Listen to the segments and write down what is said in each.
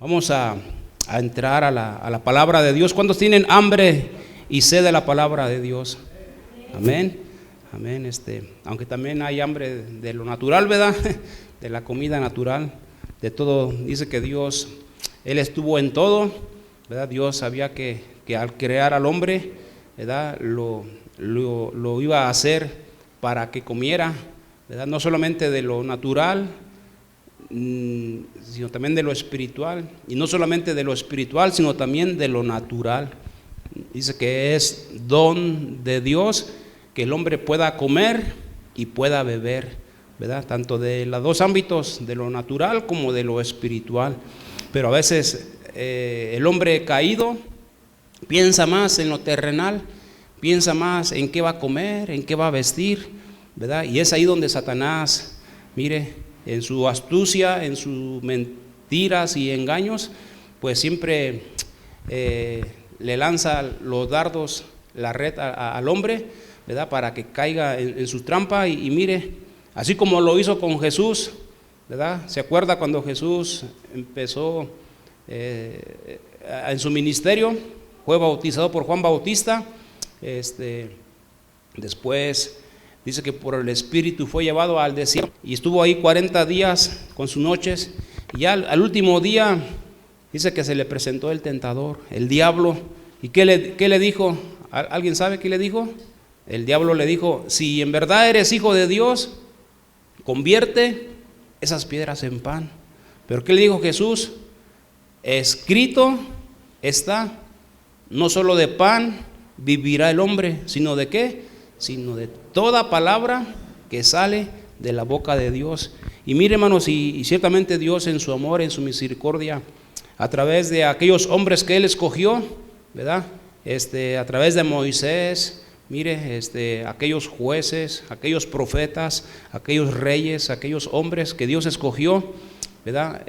Vamos a entrar a la palabra de Dios. ¿Cuántos tienen hambre y sed de la palabra de Dios? Amén. Amén. Aunque también hay hambre de lo natural, ¿verdad? De la comida natural, de todo. Dice que Dios, Él estuvo en todo, ¿verdad? Dios sabía que al crear al hombre, ¿verdad? Lo iba a hacer para que comiera, ¿verdad? No solamente de lo natural, sino también de lo espiritual, y no solamente de lo espiritual, sino también de lo natural. Dice que es don de Dios que el hombre pueda comer y pueda beber, ¿verdad? Tanto de los dos ámbitos, de lo natural como de lo espiritual. Pero a veces el hombre caído piensa más en lo terrenal, piensa más en qué va a comer, en qué va a vestir, ¿verdad? Y es ahí donde Satanás, mire, en su astucia, en sus mentiras y engaños, pues siempre le lanza los dardos, la red al hombre, ¿verdad? Para que caiga en su trampa y mire, así como lo hizo con Jesús, ¿verdad? ¿Se acuerda cuando Jesús empezó en su ministerio? Fue bautizado por Juan Bautista, después dice que por el Espíritu fue llevado al desierto y estuvo ahí 40 días con sus noches, y ya al último día dice que se le presentó el tentador, el diablo. ¿Y qué le dijo? ¿Alguien sabe qué le dijo? El diablo le dijo: si en verdad eres hijo de Dios, convierte esas piedras en pan. ¿Pero qué le dijo Jesús? Escrito está, no solo de pan vivirá el hombre, sino de ¿qué? Sino de toda palabra que sale de la boca de Dios. Y mire, hermanos, y ciertamente Dios en su amor, en su misericordia, a través de aquellos hombres que Él escogió, ¿verdad? A través de Moisés, mire, aquellos jueces, aquellos profetas, aquellos reyes, aquellos hombres que Dios escogió, ¿verdad?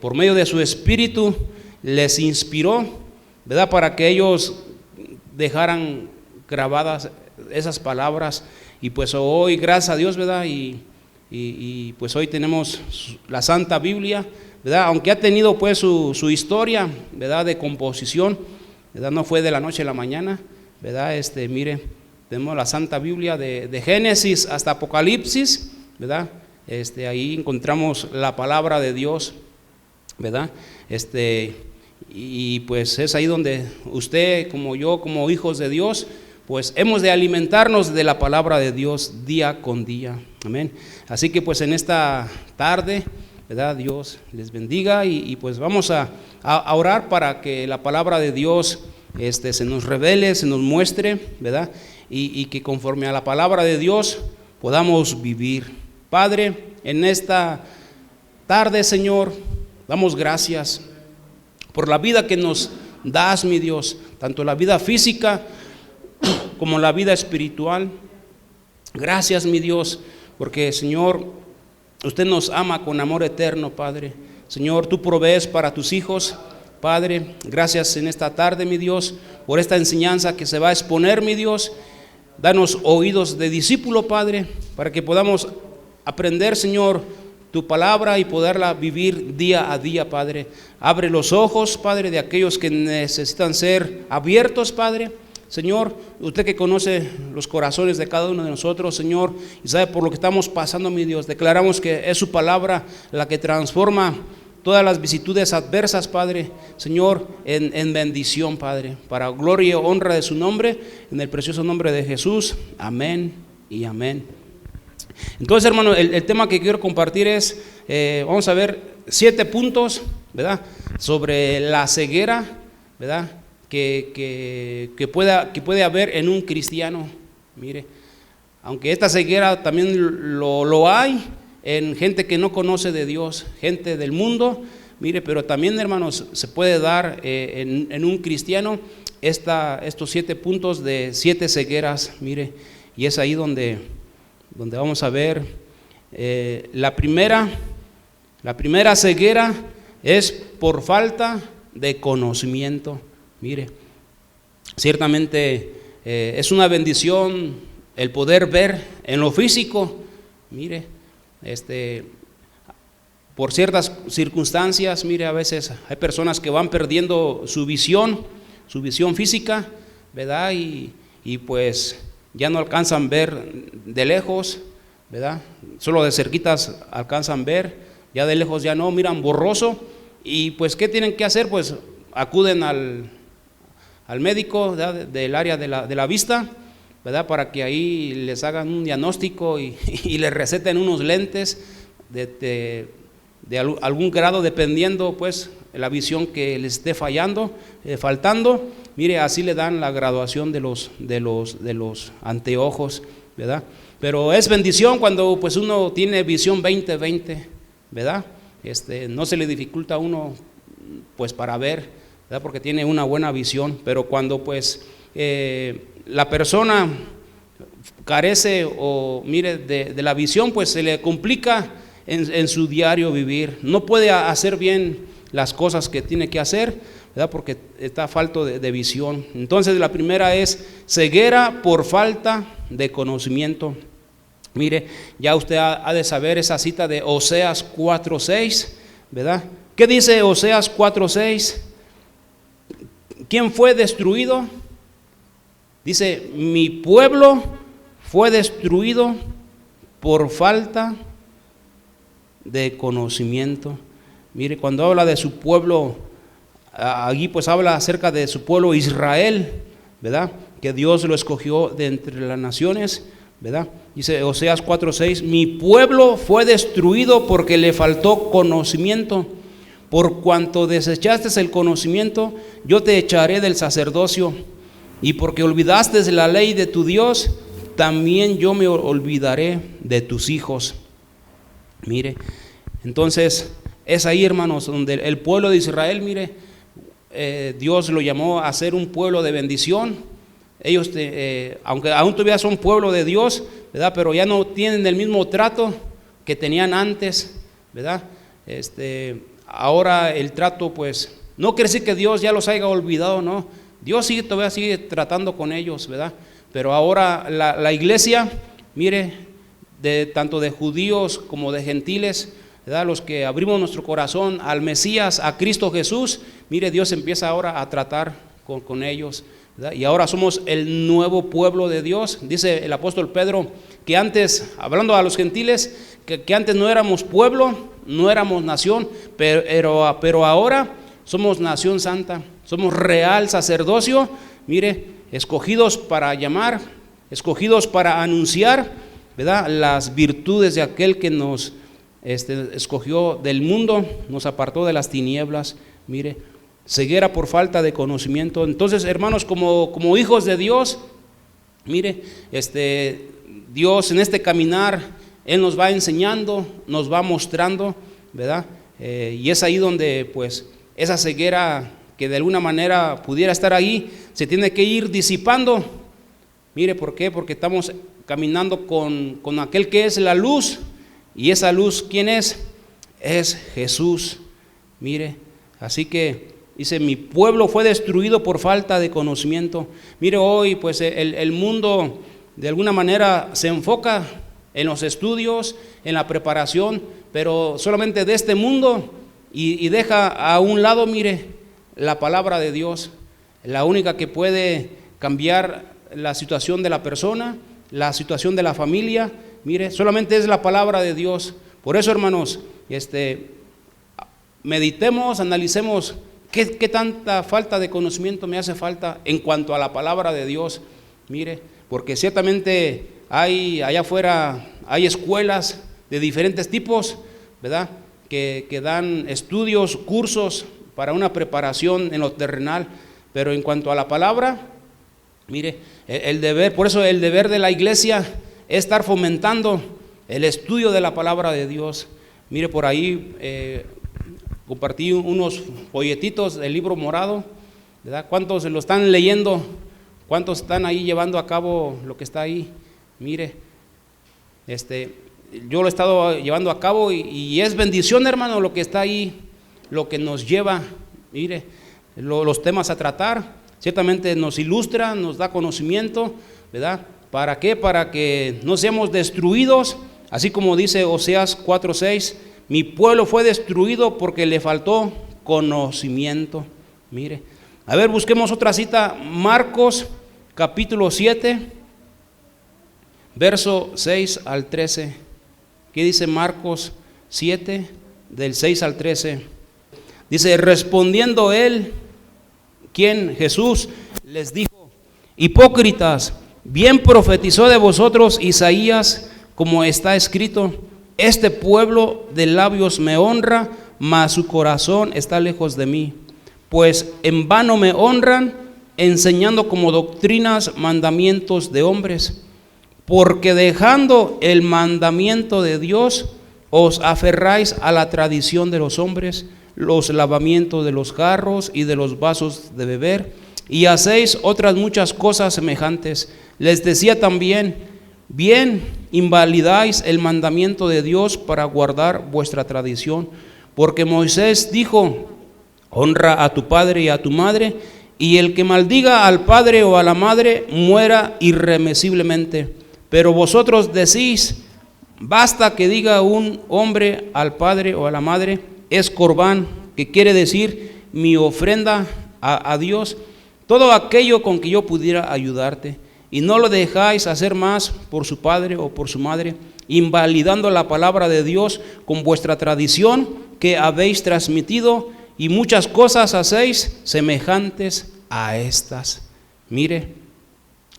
Por medio de su Espíritu les inspiró, ¿verdad? Para que ellos dejaran grabadas esas palabras. Y pues hoy, gracias a Dios, ¿verdad? Y pues hoy tenemos la Santa Biblia, ¿verdad? Aunque ha tenido pues su historia, ¿verdad? De composición, ¿verdad? No fue de la noche a la mañana, ¿verdad? Mire, tenemos la Santa Biblia de Génesis hasta Apocalipsis, ¿verdad? Ahí encontramos la palabra de Dios, ¿verdad? Y pues es ahí donde usted, como yo, como hijos de Dios, pues hemos de alimentarnos de la palabra de Dios día con día. Amén. Así que pues en esta tarde, ¿verdad? Dios les bendiga y pues vamos a orar para que la palabra de Dios se nos revele, se nos muestre, ¿verdad? Y que conforme a la palabra de Dios podamos vivir. Padre, en esta tarde, Señor, damos gracias por la vida que nos das, mi Dios, tanto la vida física como la vida espiritual. Gracias, mi Dios, porque, Señor, usted nos ama con amor eterno, Padre. Señor, tú provees para tus hijos, Padre. Gracias en esta tarde, mi Dios, por esta enseñanza que se va a exponer, mi Dios. Danos oídos de discípulo, Padre, para que podamos aprender, Señor, tu palabra y poderla vivir día a día, Padre. Abre los ojos, Padre, de aquellos que necesitan ser abiertos, Padre. Señor, usted que conoce los corazones de cada uno de nosotros, Señor, y sabe por lo que estamos pasando, mi Dios, declaramos que es su palabra la que transforma todas las vicisitudes adversas, Padre, Señor, en bendición, Padre, para gloria y honra de su nombre, en el precioso nombre de Jesús. Amén y amén. Entonces, hermano, el tema que quiero compartir es, vamos a ver 7 puntos, ¿verdad? Sobre la ceguera, ¿verdad? Que puede haber en un cristiano. Mire, aunque esta ceguera también lo hay en gente que no conoce de Dios, gente del mundo, mire, pero también, hermanos, se puede dar en un cristiano estos 7 puntos de 7 cegueras, mire, y es ahí donde vamos a ver la primera ceguera es por falta de conocimiento. Mire, ciertamente es una bendición el poder ver en lo físico. Mire, por ciertas circunstancias, mire, a veces hay personas que van perdiendo su visión física, ¿verdad? Y pues ya no alcanzan a ver de lejos, ¿verdad? Solo de cerquitas alcanzan a ver, ya de lejos ya no, miran borroso. Y pues, ¿qué tienen que hacer? Pues acuden al médico, ¿verdad?, del área de la vista, ¿verdad?, para que ahí les hagan un diagnóstico y les receten unos lentes de algún grado, dependiendo pues la visión que les esté faltando. Mire, así le dan la graduación de los anteojos, ¿verdad? Pero es bendición cuando pues uno tiene visión 20/20, ¿verdad? No se le dificulta a uno pues para ver, ¿verdad?, porque tiene una buena visión. Pero cuando pues la persona carece o mire de la visión, pues se le complica en su diario vivir, no puede hacer bien las cosas que tiene que hacer, ¿verdad?, porque está falto de visión. Entonces la primera es ceguera por falta de conocimiento. Mire, ya usted ha de saber esa cita de Oseas 4:6, ¿verdad? ¿Qué dice Oseas 4:6? ¿Quién fue destruido? Dice, mi pueblo fue destruido por falta de conocimiento. Mire, cuando habla de su pueblo, allí pues habla acerca de su pueblo Israel, ¿verdad?, que Dios lo escogió de entre las naciones, ¿verdad? Dice Oseas 4:6, mi pueblo fue destruido porque le faltó conocimiento. Por cuanto desechaste el conocimiento, yo te echaré del sacerdocio, y porque olvidaste la ley de tu Dios, también yo me olvidaré de tus hijos. Mire, entonces es ahí, hermanos, donde el pueblo de Israel, mire, Dios lo llamó a ser un pueblo de bendición. Ellos, aunque aún todavía son pueblo de Dios, ¿verdad?, pero ya no tienen el mismo trato que tenían antes, ¿verdad? Ahora el trato, pues, no quiere decir que Dios ya los haya olvidado, no. Dios todavía sigue tratando con ellos, ¿verdad? Pero ahora la iglesia, mire, tanto de judíos como de gentiles, ¿verdad?, los que abrimos nuestro corazón al Mesías, a Cristo Jesús, mire, Dios empieza ahora a tratar con ellos, ¿verdad? Y ahora somos el nuevo pueblo de Dios. Dice el apóstol Pedro que antes, hablando a los gentiles, que antes no éramos pueblo, no éramos nación, pero ahora somos nación santa, somos real sacerdocio, mire, escogidos para llamar, escogidos para anunciar, ¿verdad?, las virtudes de aquel que nos escogió del mundo, nos apartó de las tinieblas. Mire, ceguera por falta de conocimiento. Entonces, hermanos, como hijos de Dios, mire, Dios en este caminar, Él nos va enseñando, nos va mostrando, ¿verdad? Y es ahí donde pues esa ceguera que de alguna manera pudiera estar ahí, se tiene que ir disipando. Mire, ¿por qué? Porque estamos caminando con aquel que es la luz. Y esa luz, ¿quién es? Es Jesús. Mire, así que dice, mi pueblo fue destruido por falta de conocimiento. Mire, hoy pues el mundo de alguna manera se enfoca en los estudios, en la preparación, pero solamente de este mundo, y deja a un lado, mire, la palabra de Dios, la única que puede cambiar la situación de la persona, la situación de la familia. Mire, solamente es la palabra de Dios. Por eso, hermanos, meditemos, analicemos qué tanta falta de conocimiento me hace falta en cuanto a la palabra de Dios. Mire, porque ciertamente allá afuera hay escuelas de diferentes tipos, ¿verdad?, que dan estudios, cursos para una preparación en lo terrenal, pero en cuanto a la palabra, mire, el deber, por eso el deber de la iglesia es estar fomentando el estudio de la palabra de Dios. Mire, por ahí compartí unos folletitos del libro morado, ¿verdad? ¿Cuántos lo están leyendo? ¿Cuántos están ahí llevando a cabo lo que está ahí? Mire, yo lo he estado llevando a cabo y es bendición, hermano, lo que está ahí, lo que nos lleva, mire, los temas a tratar. Ciertamente nos ilustra, nos da conocimiento, ¿verdad? ¿Para qué? Para que no seamos destruidos, así como dice Oseas 4:6, Mi pueblo fue destruido porque le faltó conocimiento. Mire, a ver, busquemos otra cita. Marcos capítulo 7, verso 6 al 13. ¿Qué dice Marcos 7, del 6 al 13? Dice, respondiendo él, ¿quién? Jesús, les dijo: hipócritas, bien profetizó de vosotros Isaías, como está escrito: este pueblo de labios me honra, mas su corazón está lejos de mí. Pues en vano me honran, enseñando como doctrinas mandamientos de hombres. Porque dejando el mandamiento de Dios, os aferráis a la tradición de los hombres, los lavamientos de los jarros y de los vasos de beber, y hacéis otras muchas cosas semejantes. Les decía también: bien invalidáis el mandamiento de Dios para guardar vuestra tradición. Porque Moisés dijo: honra a tu padre y a tu madre, y el que maldiga al padre o a la madre muera irremisiblemente. Pero vosotros decís: basta que diga un hombre al padre o a la madre, es corbán, que quiere decir mi ofrenda a Dios, todo aquello con que yo pudiera ayudarte, y no lo dejáis hacer más por su padre o por su madre, invalidando la palabra de Dios con vuestra tradición que habéis transmitido, y muchas cosas hacéis semejantes a estas. Mire,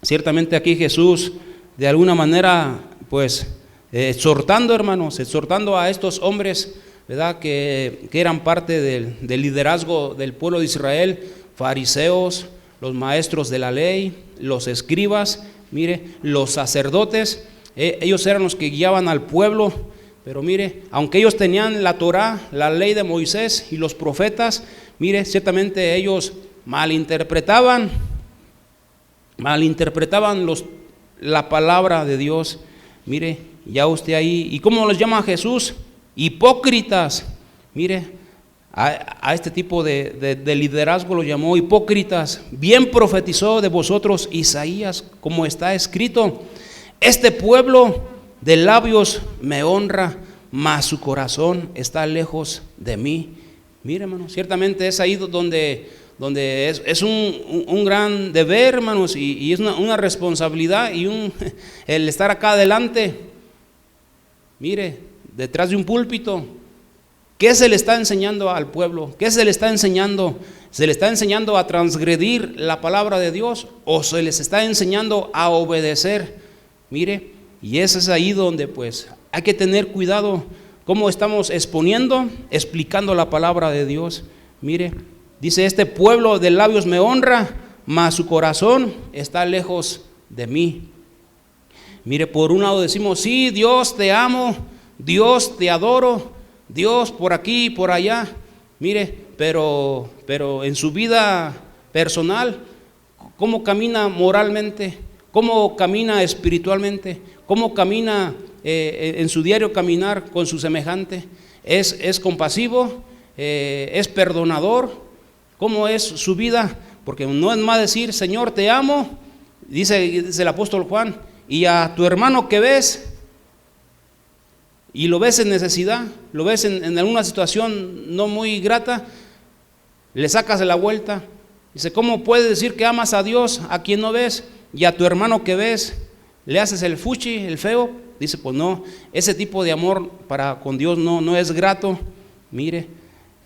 ciertamente aquí Jesús, de alguna manera, pues, exhortando, hermanos, exhortando a estos hombres, ¿verdad?, que eran parte del liderazgo del pueblo de Israel, fariseos, los maestros de la ley, los escribas, mire, los sacerdotes. Ellos eran los que guiaban al pueblo. Pero mire, aunque ellos tenían la Torá, la ley de Moisés y los profetas, mire, ciertamente ellos malinterpretaban la palabra de Dios. Mire, ya usted ahí, ¿y cómo los llama Jesús? Hipócritas. Mire, a este tipo de liderazgo lo llamó hipócritas. Bien profetizó de vosotros Isaías, como está escrito: este pueblo de labios me honra, mas su corazón está lejos de mí. Mire, hermano, ciertamente es ahí donde es un gran deber, hermanos, y es una responsabilidad y el estar acá adelante. Mire, detrás de un púlpito, ¿qué se le está enseñando al pueblo? ¿Qué se le está enseñando? ¿Se le está enseñando a transgredir la palabra de Dios o se les está enseñando a obedecer? Mire, y eso es ahí donde pues hay que tener cuidado cómo estamos explicando la palabra de Dios. Mire, dice: este pueblo de labios me honra, mas su corazón está lejos de mí. Mire, por un lado decimos: sí, Dios te amo, Dios te adoro, Dios por aquí y por allá. Mire, pero en su vida personal, ¿cómo camina moralmente? ¿Cómo camina espiritualmente? ¿Cómo camina en su diario caminar con su semejante? ¿Es compasivo? ¿Es perdonador? ¿Cómo es su vida? Porque no es más decir: Señor, te amo, dice el apóstol Juan, y a tu hermano que ves, y lo ves en necesidad, lo ves en alguna situación no muy grata, le sacas de la vuelta. Dice: ¿cómo puedes decir que amas a Dios a quien no ves? Y a tu hermano que ves le haces el fuchi, el feo. Dice: pues no, ese tipo de amor para con Dios no es grato. Mire,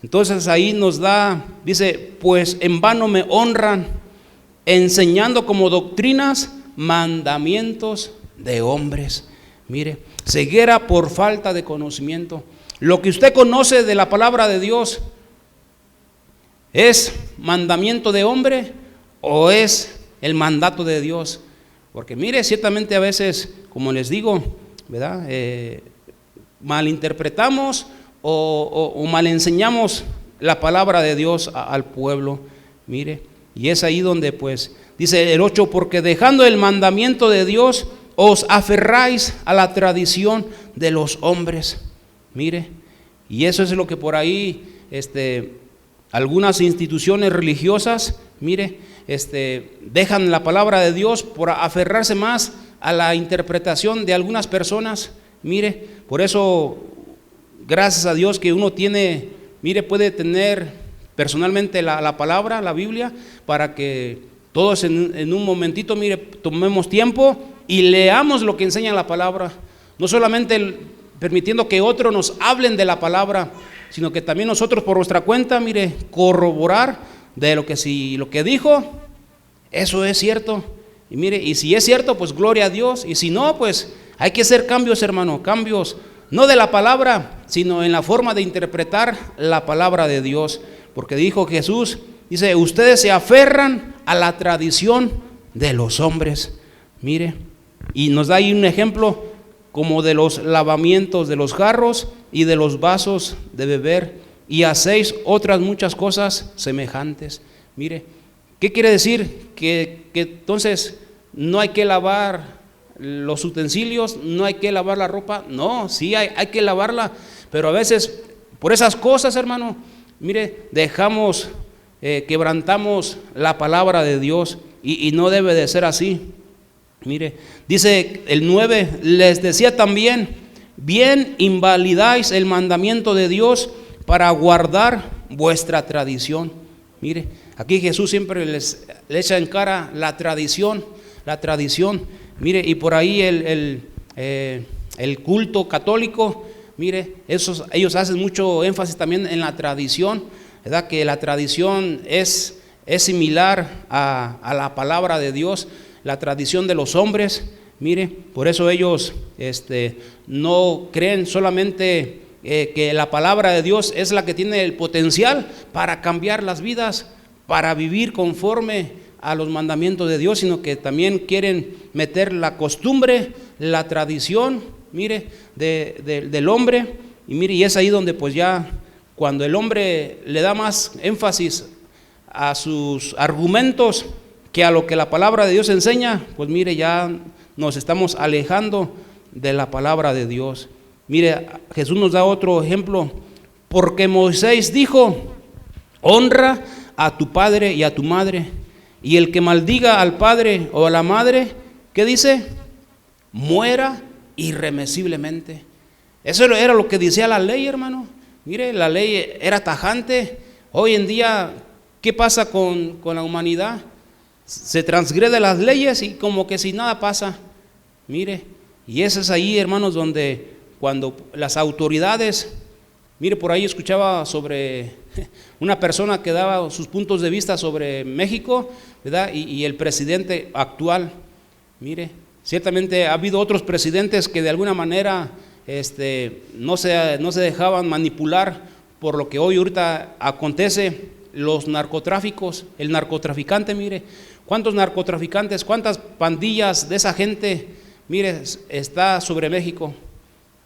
entonces ahí nos da, dice: pues en vano me honran, enseñando como doctrinas mandamientos de hombres. Mire, ceguera por falta de conocimiento. Lo que usted conoce de la palabra de Dios, ¿es mandamiento de hombre o es el mandato de Dios? Porque mire, ciertamente a veces, como les digo, ¿verdad?, malinterpretamos o mal enseñamos la palabra de Dios al pueblo. Mire, y es ahí donde pues dice el 8: porque dejando el mandamiento de Dios os aferráis a la tradición de los hombres. Mire, y eso es lo que por ahí algunas instituciones religiosas, mire, dejan la palabra de Dios por aferrarse más a la interpretación de algunas personas. Mire, por eso gracias a Dios que uno tiene, mire, puede tener personalmente la palabra, la Biblia, para que todos en un momentito, mire, tomemos tiempo y leamos lo que enseña la palabra. No solamente permitiendo que otros nos hablen de la palabra, sino que también nosotros por nuestra cuenta, mire, corroborar de lo que si lo que dijo, eso es cierto. Y mire, y si es cierto, pues gloria a Dios. Y si no, pues hay que hacer cambios, hermano, cambios, no de la palabra, sino en la forma de interpretar la palabra de Dios. Porque dijo Jesús, dice, ustedes se aferran a la tradición de los hombres. Mire, y nos da ahí un ejemplo como de los lavamientos de los jarros y de los vasos de beber, y hacéis otras muchas cosas semejantes. Mire, ¿qué quiere decir? Que entonces no hay que lavar los utensilios, no hay que lavar la ropa. No, sí hay que lavarla, pero a veces por esas cosas, hermano, mire, dejamos, quebrantamos la palabra de Dios, y no debe de ser así. Mire, dice el 9, les decía también, bien invalidáis el mandamiento de Dios para guardar vuestra tradición. Mire, aquí Jesús siempre le echa en cara la tradición. Mire, y por ahí el culto católico, mire, ellos hacen mucho énfasis también en la tradición, ¿verdad? Que la tradición es similar a la palabra de Dios, la tradición de los hombres. Mire, por eso ellos no creen solamente que la palabra de Dios es la que tiene el potencial para cambiar las vidas, para vivir conforme a los mandamientos de Dios, sino que también quieren meter la costumbre, la tradición, mire, del hombre. Y mire, y es ahí donde pues ya cuando el hombre le da más énfasis a sus argumentos que a lo que la palabra de Dios enseña, pues mire, ya nos estamos alejando de la palabra de Dios. Mire, Jesús nos da otro ejemplo, porque Moisés dijo, honra a tu padre y a tu madre, y el que maldiga al padre o a la madre, ¿qué dice? Muera irremisiblemente. Eso era lo que decía la ley, hermano. Mire, la ley era tajante. Hoy en día, ¿qué pasa con la humanidad? Se transgrede las leyes y como que si nada pasa. Mire, y eso es ahí, hermanos, donde cuando las autoridades, mire, por ahí escuchaba sobre una persona que daba sus puntos de vista sobre México, ¿verdad? Y el presidente actual. Mire, ciertamente ha habido otros presidentes que de alguna manera no se dejaban manipular por lo que ahorita acontece, los narcotráficos, el narcotraficante. Mire, cuántos narcotraficantes, cuántas pandillas de esa gente, mire, está sobre México.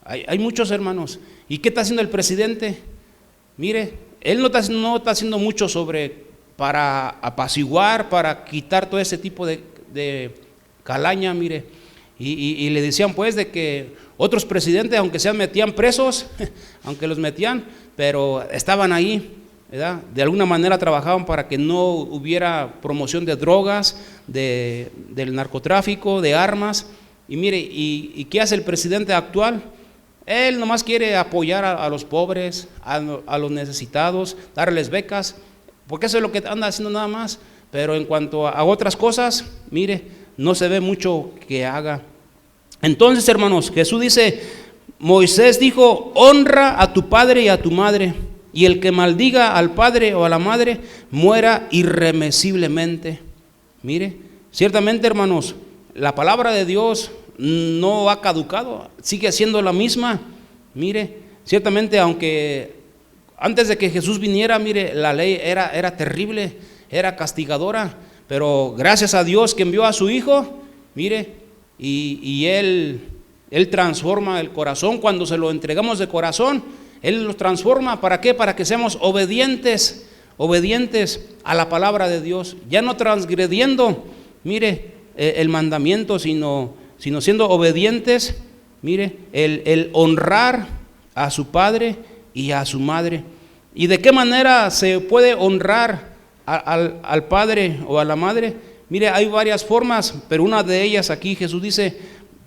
Hay muchos, hermanos. ¿Y qué está haciendo el presidente? Mire, él no está haciendo mucho para apaciguar, para quitar todo ese tipo de calaña, mire. Y le decían pues de que otros presidentes, aunque sean metían presos, aunque los metían, pero estaban ahí, ¿verdad? De alguna manera trabajaban para que no hubiera promoción de drogas, del narcotráfico, de armas. Y mire, ¿y qué hace el presidente actual? Él nomás quiere apoyar a los pobres, a los necesitados, darles becas, porque eso es lo que anda haciendo nada más. Pero en cuanto a otras cosas, mire, no se ve mucho que haga. Entonces, hermanos, Jesús dice, Moisés dijo, honra a tu padre y a tu madre, y el que maldiga al padre o a la madre, muera irremisiblemente. Mire, ciertamente, hermanos, la palabra de Dios no ha caducado, sigue siendo la misma. Mire, ciertamente, aunque antes de que Jesús viniera, mire, la ley era terrible, era castigadora, pero gracias a Dios que envió a su Hijo, mire, y Él transforma el corazón. Cuando se lo entregamos de corazón, Él lo transforma. ¿Para qué? Para que seamos obedientes a la palabra de Dios, ya no transgrediendo, mire, el mandamiento, sino siendo obedientes. Mire, el honrar a su padre y a su madre. ¿Y de qué manera se puede honrar al padre o a la madre? Mire, hay varias formas, pero una de ellas aquí Jesús dice,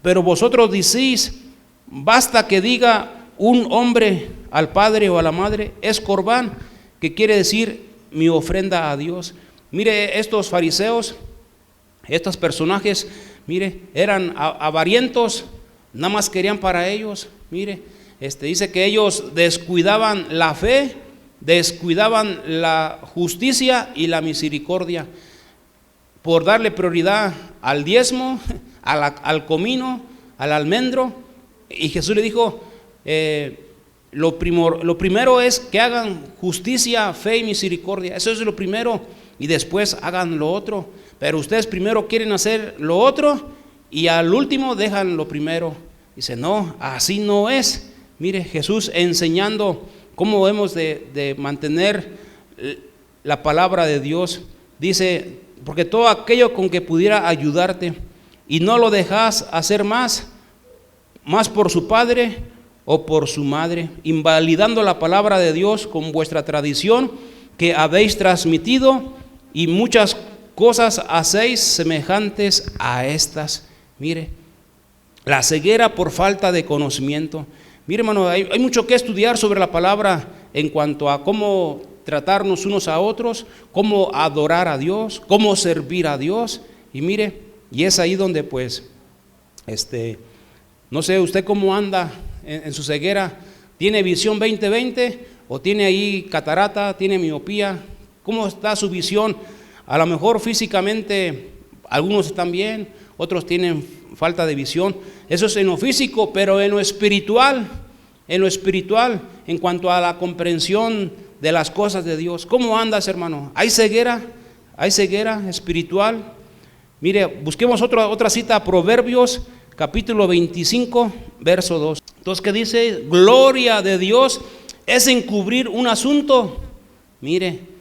pero vosotros decís, basta que diga un hombre al padre o a la madre es corbán, que quiere decir mi ofrenda a Dios. Mire, estos fariseos, estos personajes, mire, eran avarientos, nada más querían para ellos. Mire, dice que ellos descuidaban la fe, descuidaban la justicia y la misericordia por darle prioridad al diezmo, al comino, al almendro. Y Jesús le dijo, lo primero es que hagan justicia, fe y misericordia. Eso es lo primero, y después hagan lo otro. Pero ustedes primero quieren hacer lo otro y al último dejan lo primero. Dice, no, así no es. Mire, Jesús enseñando cómo hemos de mantener la palabra de Dios. Dice, porque todo aquello con que pudiera ayudarte y no lo dejas hacer más por su padre o por su madre, invalidando la palabra de Dios con vuestra tradición que habéis transmitido, y muchas cosas hacéis semejantes a estas. Mire, la ceguera por falta de conocimiento. Mire, hermano, hay mucho que estudiar sobre la palabra en cuanto a cómo tratarnos unos a otros, cómo adorar a Dios, cómo servir a Dios. Y mire, y es ahí donde pues, no sé usted cómo anda en su ceguera. ¿Tiene visión 20/20 o tiene ahí catarata, tiene miopía? ¿Cómo está su visión? A lo mejor físicamente algunos están bien, otros tienen falta de visión. Eso es en lo físico, pero en lo espiritual, en cuanto a la comprensión de las cosas de Dios, ¿cómo andas, hermano? ¿Hay ceguera espiritual? Mire, busquemos otra cita, Proverbios capítulo 25, verso 2. Entonces, ¿qué dice? Gloria de Dios es encubrir un asunto. Mire,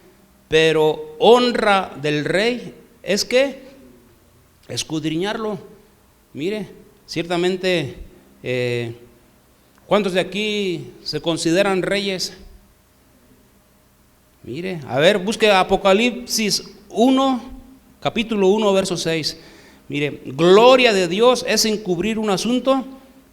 pero honra del rey es que escudriñarlo. Mire, ciertamente, ¿cuántos de aquí se consideran reyes? Mire, a ver, busque Apocalipsis 1, capítulo 1, verso 6. Mire, gloria de Dios es encubrir un asunto,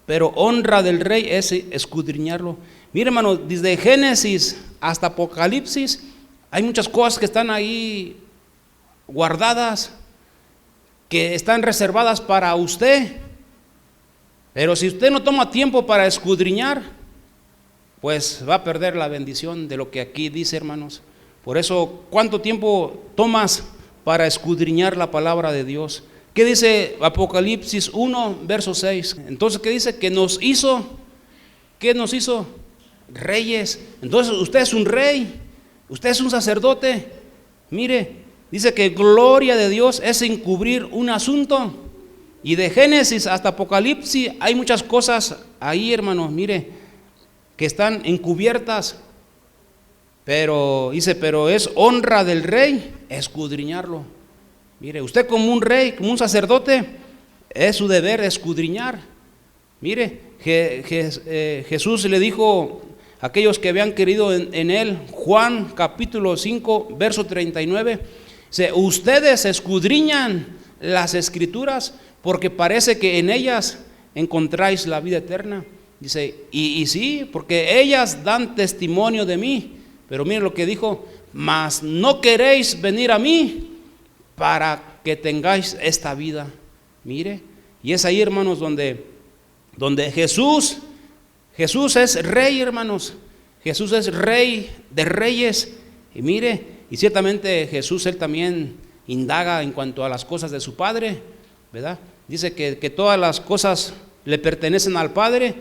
pero honra del rey es escudriñarlo. Mire, hermano, desde Génesis hasta Apocalipsis hay muchas cosas que están ahí guardadas, que están reservadas para usted. Pero si usted no toma tiempo para escudriñar, pues va a perder la bendición de lo que aquí dice, hermanos. Por eso, ¿cuánto tiempo tomas para escudriñar la palabra de Dios? ¿Qué dice Apocalipsis 1, verso 6? Entonces, ¿qué dice? Que nos hizo, ¿qué nos hizo? Reyes. Entonces, usted es un rey, usted es un sacerdote. Mire, dice que gloria de Dios es encubrir un asunto. Y de Génesis hasta Apocalipsis hay muchas cosas ahí, hermanos, mire, que están encubiertas. Pero dice, pero es honra del rey escudriñarlo. Mire, usted como un rey, como un sacerdote, es su deber escudriñar. Mire, Jesús le dijo a aquellos que habían querido en él, Juan capítulo 5, verso 39, dice, ustedes escudriñan las escrituras porque parece que en ellas encontráis la vida eterna. Dice, y sí, porque ellas dan testimonio de mí. Pero miren lo que dijo, mas no queréis venir a mí para que tengáis esta vida. Mire, y es ahí, hermanos, donde Jesús es rey, hermanos. Jesús es rey de reyes. Y mire, y ciertamente Jesús, él también indaga en cuanto a las cosas de su Padre, ¿verdad? Dice que todas las cosas le pertenecen al Padre,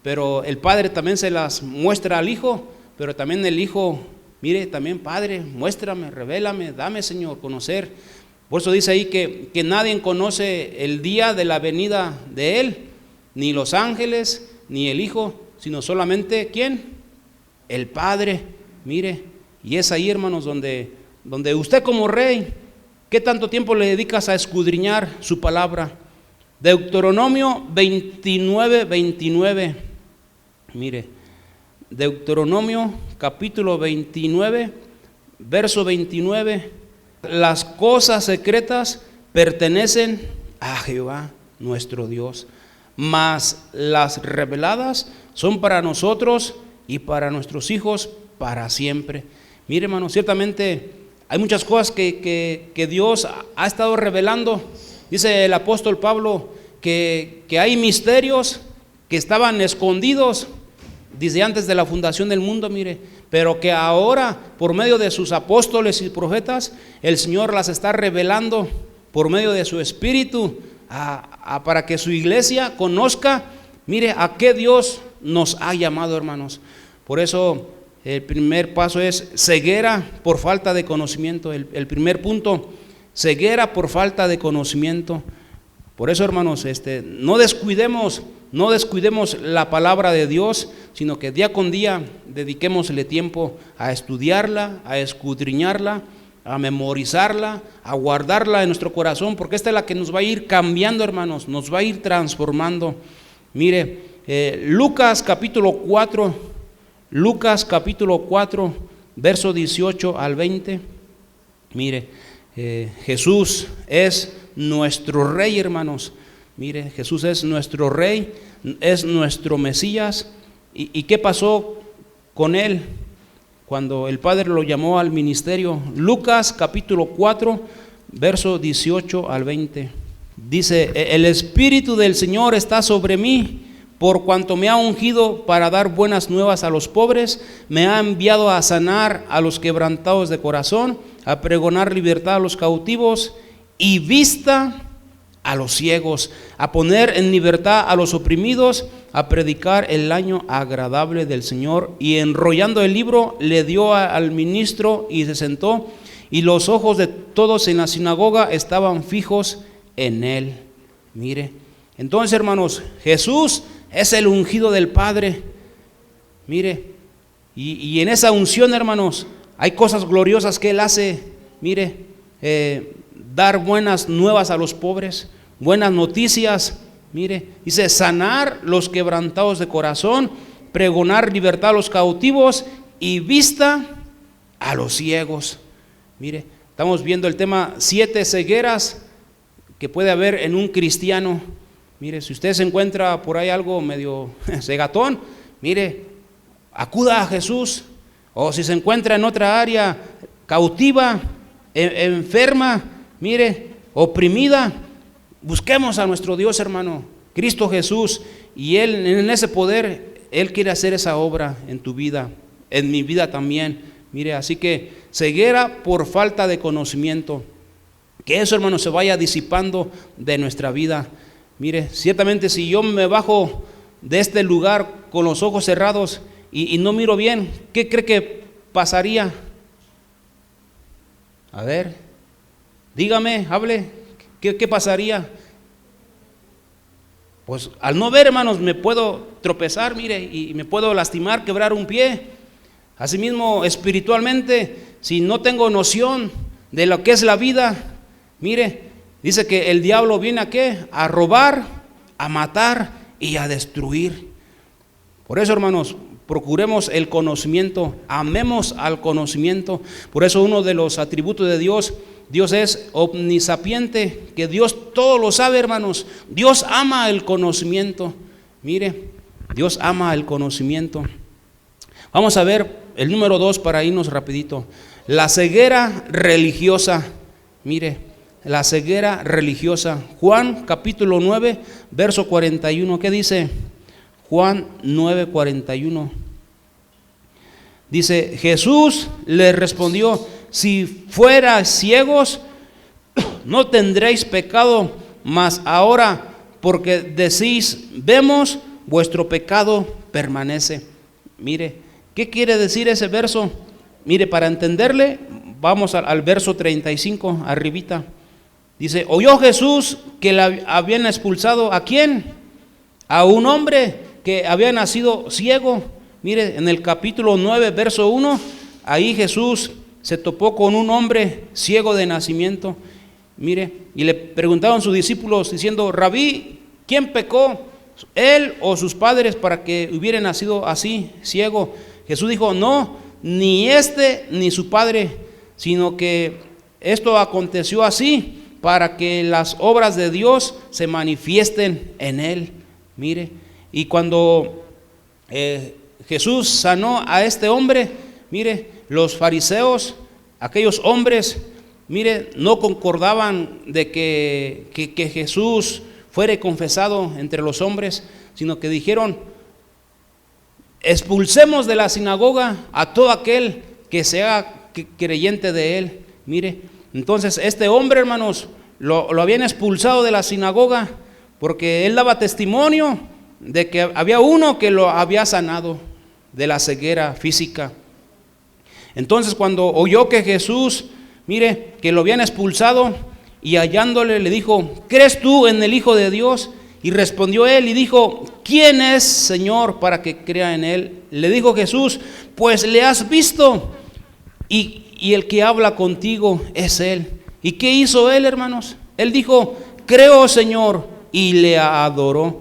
pero el Padre también se las muestra al Hijo, pero también el Hijo, mire, también Padre, muéstrame, revélame, dame, Señor, conocer. Por eso dice ahí que nadie conoce el día de la venida de Él, ni los ángeles, ni el Hijo, sino solamente, ¿quién? El Padre. Mire, y es ahí, hermanos, donde usted como rey, ¿qué tanto tiempo le dedicas a escudriñar su palabra? Deuteronomio 29:29. Mire, Deuteronomio capítulo 29, verso 29. Las cosas secretas pertenecen a Jehová nuestro Dios, mas las reveladas son para nosotros y para nuestros hijos para siempre. Mire, hermano, ciertamente hay muchas cosas que Dios ha estado revelando. Dice el apóstol Pablo que hay misterios que estaban escondidos desde antes de la fundación del mundo, mire, pero que ahora por medio de sus apóstoles y profetas el Señor las está revelando por medio de su Espíritu para que su iglesia conozca, mire, a qué Dios nos ha llamado, hermanos. Por eso el primer paso es ceguera por falta de conocimiento. El primer punto, ceguera por falta de conocimiento. Por eso, hermanos, no descuidemos la palabra de Dios, sino que día con día dediquémosle tiempo a estudiarla, a escudriñarla, a memorizarla, a guardarla en nuestro corazón, porque esta es la que nos va a ir cambiando, hermanos, nos va a ir transformando. Mire, Lucas capítulo 4, verso 18 al 20. Mire, Jesús es nuestro Rey, hermanos. Mire, Jesús es nuestro Rey, es nuestro Mesías. ¿Y qué pasó con él cuando el Padre lo llamó al ministerio? Lucas capítulo 4, verso 18 al 20. Dice: el Espíritu del Señor está sobre mí, por cuanto me ha ungido para dar buenas nuevas a los pobres, me ha enviado a sanar a los quebrantados de corazón, a pregonar libertad a los cautivos y vista a los ciegos, a poner en libertad a los oprimidos, a predicar el año agradable del Señor. Y enrollando el libro le dio al ministro y se sentó, y los ojos de todos en la sinagoga estaban fijos en él. Mire, entonces, hermanos, Jesús es el ungido del Padre. Mire, y en esa unción, hermanos, hay cosas gloriosas que Él hace. Mire, dar buenas nuevas a los pobres, buenas noticias. Mire, dice: sanar los quebrantados de corazón, pregonar libertad a los cautivos y vista a los ciegos. Mire, estamos viendo el tema 7 cegueras que puede haber en un cristiano. Mire, si usted se encuentra por ahí algo medio cegatón, mire, acuda a Jesús. O si se encuentra en otra área cautiva, enferma, mire, oprimida, busquemos a nuestro Dios, hermano, Cristo Jesús, y Él, en ese poder, Él quiere hacer esa obra en tu vida, en mi vida también. Mire, así que ceguera por falta de conocimiento, que eso, hermano, se vaya disipando de nuestra vida. Mire, ciertamente si yo me bajo de este lugar con los ojos cerrados y no miro bien, ¿qué cree que pasaría? A ver, dígame, hable, ¿qué pasaría? Pues al no ver, hermanos, me puedo tropezar, mire, y me puedo lastimar, quebrar un pie. Asimismo, espiritualmente, si no tengo noción de lo que es la vida, mire, dice que el diablo viene ¿a qué? A robar, a matar y a destruir. Por eso, hermanos, procuremos el conocimiento, amemos al conocimiento. Por eso uno de los atributos de Dios, Dios es omnisapiente, que Dios todo lo sabe, hermanos. Dios ama el conocimiento. Mire, Dios ama el conocimiento. Vamos a ver el número 2 para irnos rapidito. La ceguera religiosa. Mire, la ceguera religiosa. Juan capítulo 9, verso 41. ¿Qué dice? Juan 9, 41. Dice: Jesús le respondió: si fuerais ciegos, no tendréis pecado, mas ahora, porque decís vemos, vuestro pecado permanece. Mire, ¿qué quiere decir ese verso? Mire, para entenderle, vamos al verso 35, arribita. Dice: oyó Jesús que le habían expulsado. ¿A quién? A un hombre que había nacido ciego. Mire, en el capítulo 9, verso 1, ahí Jesús se topó con un hombre ciego de nacimiento. Mire, y le preguntaron sus discípulos diciendo: Rabí, ¿quién pecó, él o sus padres, para que hubiera nacido así, ciego? Jesús dijo: no, ni este ni su padre, sino que esto aconteció así para que las obras de Dios se manifiesten en él. Mire, y cuando Jesús sanó a este hombre, mire, los fariseos, aquellos hombres, mire, no concordaban de que Jesús fuera confesado entre los hombres, sino que dijeron: expulsemos de la sinagoga a todo aquel que sea creyente de él. Mire, entonces este hombre, hermanos, lo habían expulsado de la sinagoga porque él daba testimonio de que había uno que lo había sanado de la ceguera física. Entonces, cuando oyó que Jesús, mire, que lo habían expulsado, y hallándole le dijo: ¿crees tú en el Hijo de Dios? Y respondió él y dijo: ¿quién es, Señor, para que crea en él? Le dijo Jesús: pues le has visto, y el que habla contigo es él. ¿Y qué hizo él, hermanos? Él dijo: creo, Señor, y le adoró.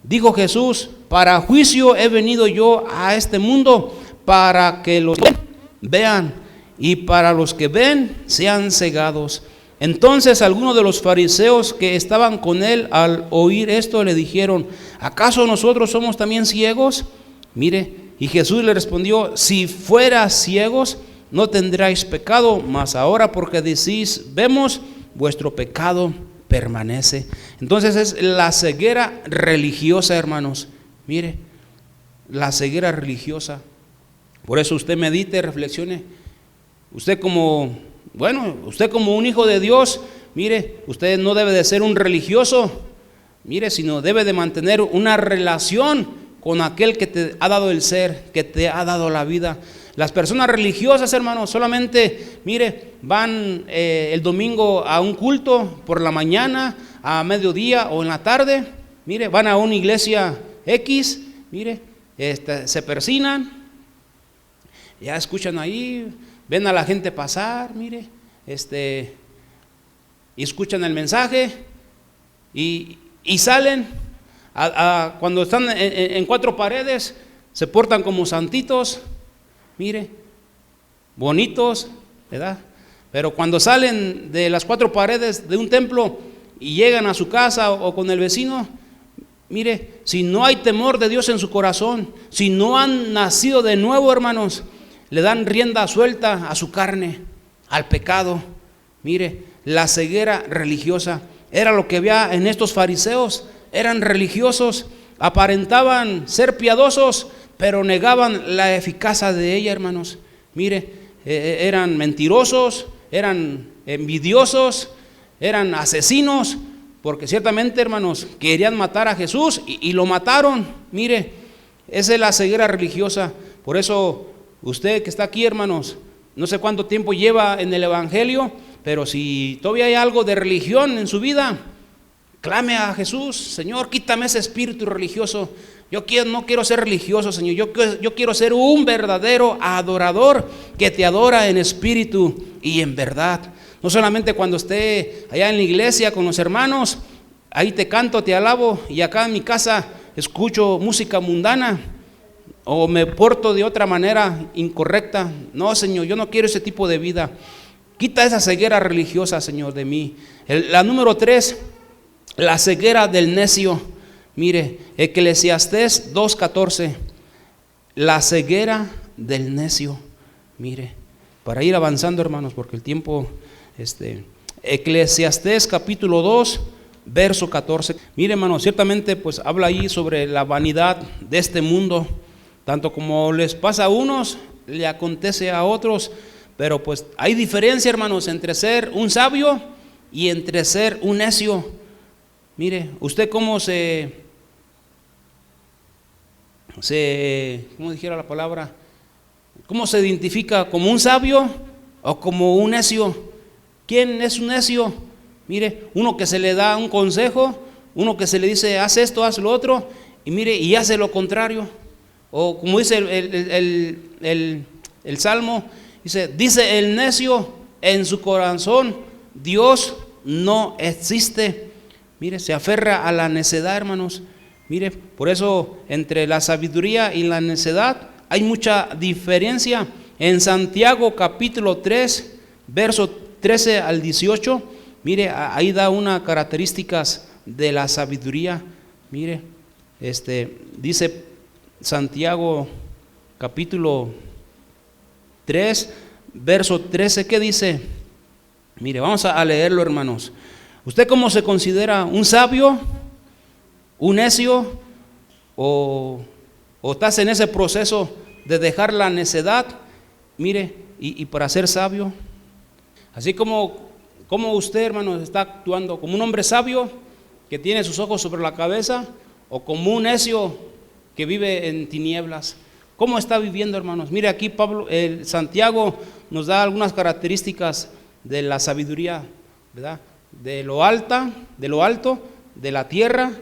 Dijo Jesús: para juicio he venido yo a este mundo, para que los vean, y para los que ven sean cegados. Entonces algunos de los fariseos que estaban con él, al oír esto, le dijeron: ¿acaso nosotros somos también ciegos? Mire, y Jesús le respondió: si fueras ciegos, no tendráis pecado, mas ahora porque decís vemos, vuestro pecado permanece. Entonces es la ceguera religiosa, hermanos. Mire, la ceguera religiosa. Por eso usted medite, reflexione. Usted como un hijo de Dios, mire, usted no debe de ser un religioso, mire, sino debe de mantener una relación con aquel que te ha dado el ser, que te ha dado la vida. Las personas religiosas, hermanos, solamente, mire, van el domingo a un culto por la mañana, a mediodía o en la tarde, mire, van a una iglesia X, mire, se persignan, ya escuchan ahí, ven a la gente pasar, mire, y escuchan el mensaje y salen cuando están en cuatro paredes, se portan como santitos, mire, bonitos, ¿verdad? Pero cuando salen de las cuatro paredes de un templo y llegan a su casa o con el vecino, mire, si no hay temor de Dios en su corazón, si no han nacido de nuevo, hermanos, le dan rienda suelta a su carne, al pecado. Mire, la ceguera religiosa era lo que había en estos fariseos. Eran religiosos, aparentaban ser piadosos, pero negaban la eficacia de ella, hermanos. Mire, eran mentirosos, eran envidiosos, eran asesinos, porque ciertamente, hermanos, querían matar a Jesús y lo mataron. Mire, esa es la ceguera religiosa. Por eso usted que está aquí, hermanos, no sé cuánto tiempo lleva en el evangelio, pero si todavía hay algo de religión en su vida, clame a Jesús: Señor, quítame ese espíritu religioso. No quiero ser religioso, Señor. Yo quiero ser un verdadero adorador que te adora en espíritu y en verdad. No solamente cuando esté allá en la iglesia con los hermanos, ahí te canto, te alabo, y acá en mi casa escucho música mundana o me porto de otra manera incorrecta. No, Señor, yo no quiero ese tipo de vida. Quita esa ceguera religiosa, Señor, de mí. La número 3, la ceguera del necio. Mire, Eclesiastés 2:14, la ceguera del necio. Mire, para ir avanzando, hermanos, porque el tiempo, Eclesiastés capítulo 2, verso 14. Mire, hermanos, ciertamente pues habla ahí sobre la vanidad de este mundo. Tanto como les pasa a unos, le acontece a otros. Pero pues hay diferencia, hermanos, entre ser un sabio y entre ser un necio. Mire, usted cómo ¿cómo dijera la palabra? ¿Cómo se identifica? ¿Como un sabio o como un necio? ¿Quién es un necio? Mire, uno que se le da un consejo, uno que se le dice haz esto, haz lo otro, y mire, y hace lo contrario. O como dice el Salmo, dice el necio en su corazón, Dios no existe. Mire, se aferra a la necedad, hermanos. Mire, por eso entre la sabiduría y la necedad hay mucha diferencia. En Santiago capítulo 3, verso 13 al 18, mire, ahí da unas características de la sabiduría. Mire, dice Santiago capítulo 3, verso 13, ¿qué dice? Mire, vamos a leerlo, hermanos. ¿Usted cómo se considera? ¿Un sabio? ¿Un necio? ¿O estás en ese proceso de dejar la necedad? Mire, y para ser sabio. Así como usted, hermanos, está actuando como un hombre sabio que tiene sus ojos sobre la cabeza, o como un necio que vive en tinieblas. ¿Cómo está viviendo, hermanos? Mire, aquí Santiago nos da algunas características de la sabiduría, ¿verdad? De lo alto, de la tierra.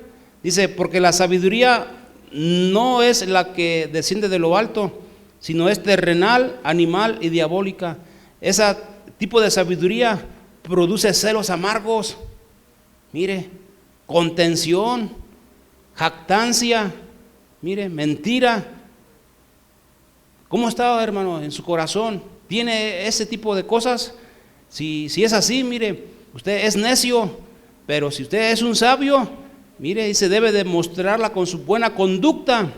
Dice, porque la sabiduría no es la que desciende de lo alto, sino es terrenal, animal y diabólica. Ese tipo de sabiduría produce celos amargos, mire, contención, jactancia, mire, mentira. ¿Cómo está, hermano, en su corazón? ¿Tiene ese tipo de cosas? Si es así, mire, usted es necio, pero si usted es un sabio, mire, y se debe demostrarla con su buena conducta,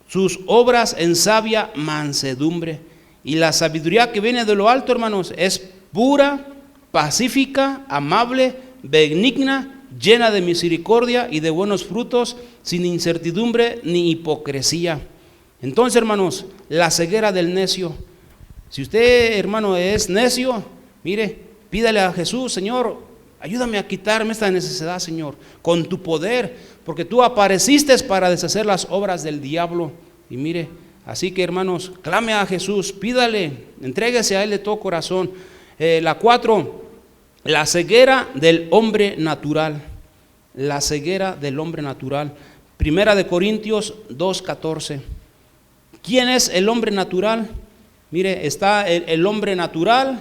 sus obras en sabia mansedumbre. Y la sabiduría que viene de lo alto, hermanos, es pura, pacífica, amable, benigna, llena de misericordia y de buenos frutos, sin incertidumbre ni hipocresía. Entonces, hermanos, la ceguera del necio. Si usted, hermano, es necio, mire, pídale a Jesús: Señor, ayúdame a quitarme esta necesidad, Señor, con tu poder, porque tú apareciste para deshacer las obras del diablo. Y mire, así que, hermanos, clame a Jesús, pídale, entréguese a Él de todo corazón. La 4, la ceguera del hombre natural. La ceguera del hombre natural. Primera de Corintios 2:14. ¿Quién es el hombre natural? Mire, está el hombre natural,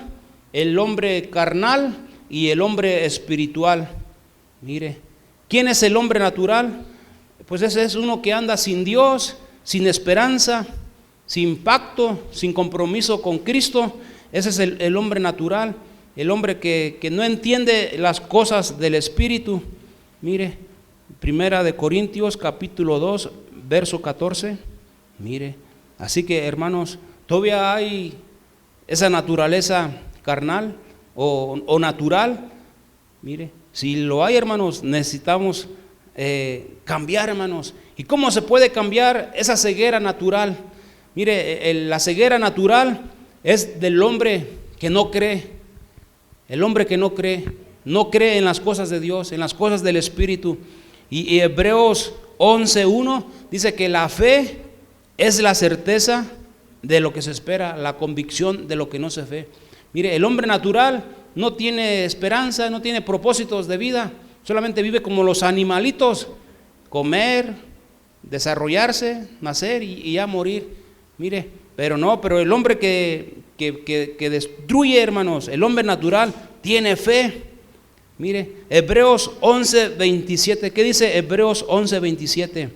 el hombre carnal y el hombre espiritual. Mire, ¿quién es el hombre natural? Pues ese es uno que anda sin Dios, sin esperanza, sin pacto, sin compromiso con Cristo. Ese es el hombre natural, el hombre que no entiende las cosas del Espíritu. Mire, Primera de Corintios capítulo 2, verso 14. Mire, así que, hermanos, todavía hay esa naturaleza carnal o natural. Mire, si lo hay, hermanos, necesitamos cambiar, hermanos. ¿Y cómo se puede cambiar esa ceguera natural? Mire, la ceguera natural es del hombre que no cree. El hombre que no cree en las cosas de Dios, en las cosas del Espíritu. Y Hebreos 11:1 dice que la fe es la certeza de lo que se espera, la convicción de lo que no se ve. Mire, el hombre natural no tiene esperanza, no tiene propósitos de vida, solamente vive como los animalitos: comer, desarrollarse, nacer y ya morir. Mire, pero el hombre que destruye, hermanos, el hombre natural tiene fe. Mire, Hebreos 11:27, ¿qué dice Hebreos 11:27?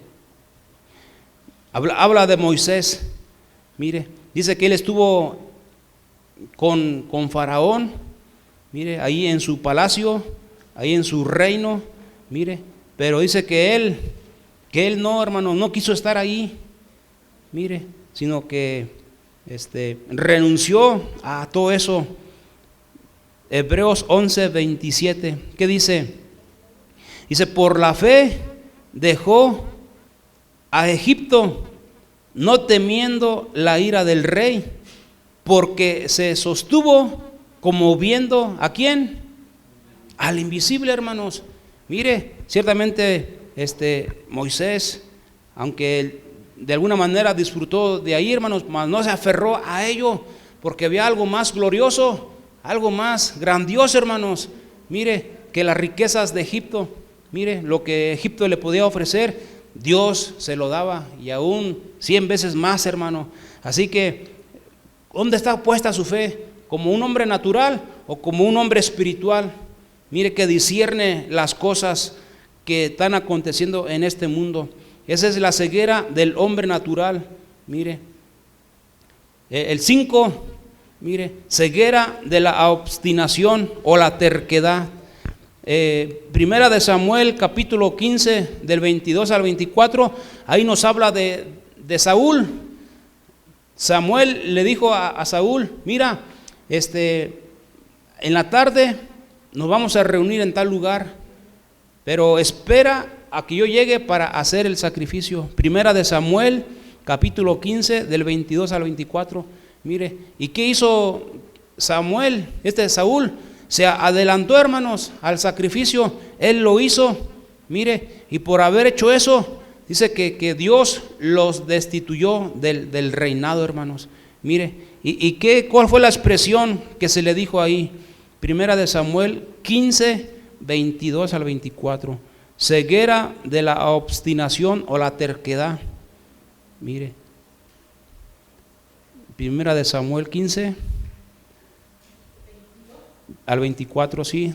Habla de Moisés. Mire, dice que él estuvo con Faraón, mire, ahí en su palacio, ahí en su reino, mire, pero dice que él no, hermano, no quiso estar ahí, mire, sino que renunció a todo eso. Hebreos 11:27, ¿qué dice? Dice, por la fe dejó a Egipto, no temiendo la ira del rey, porque se sostuvo como viendo ¿a quién? Al invisible, hermanos. Mire, ciertamente Moisés, aunque él de alguna manera disfrutó de ahí, hermanos, mas no se aferró a ello, porque había algo más glorioso, algo más grandioso, hermanos. Mire, que las riquezas de Egipto, mire, lo que Egipto le podía ofrecer, Dios se lo daba, y aún 100 veces más, hermano. Así que, ¿dónde está puesta su fe? ¿Como un hombre natural o como un hombre espiritual? Mire, que discierne las cosas que están aconteciendo en este mundo. Esa es la ceguera del hombre natural. Mire, el 5, mire, ceguera de la obstinación o la terquedad. Primera de Samuel capítulo 15 del 22 al 24, ahí nos habla de de Saúl. Samuel le dijo a Saúl: mira, en la tarde nos vamos a reunir en tal lugar, pero espera a que yo llegue para hacer el sacrificio. Primera de Samuel, capítulo 15, del 22 al 24. Mire, ¿y qué hizo Samuel? Saúl se adelantó, hermanos, al sacrificio. Él lo hizo, mire, y por haber hecho eso, dice que Dios los destituyó del reinado, hermanos. Mire, ¿cuál fue la expresión que se le dijo ahí? Primera de Samuel 15, 22 al 24. Ceguera de la obstinación o la terquedad. Mire, Primera de Samuel 15 al 24, sí.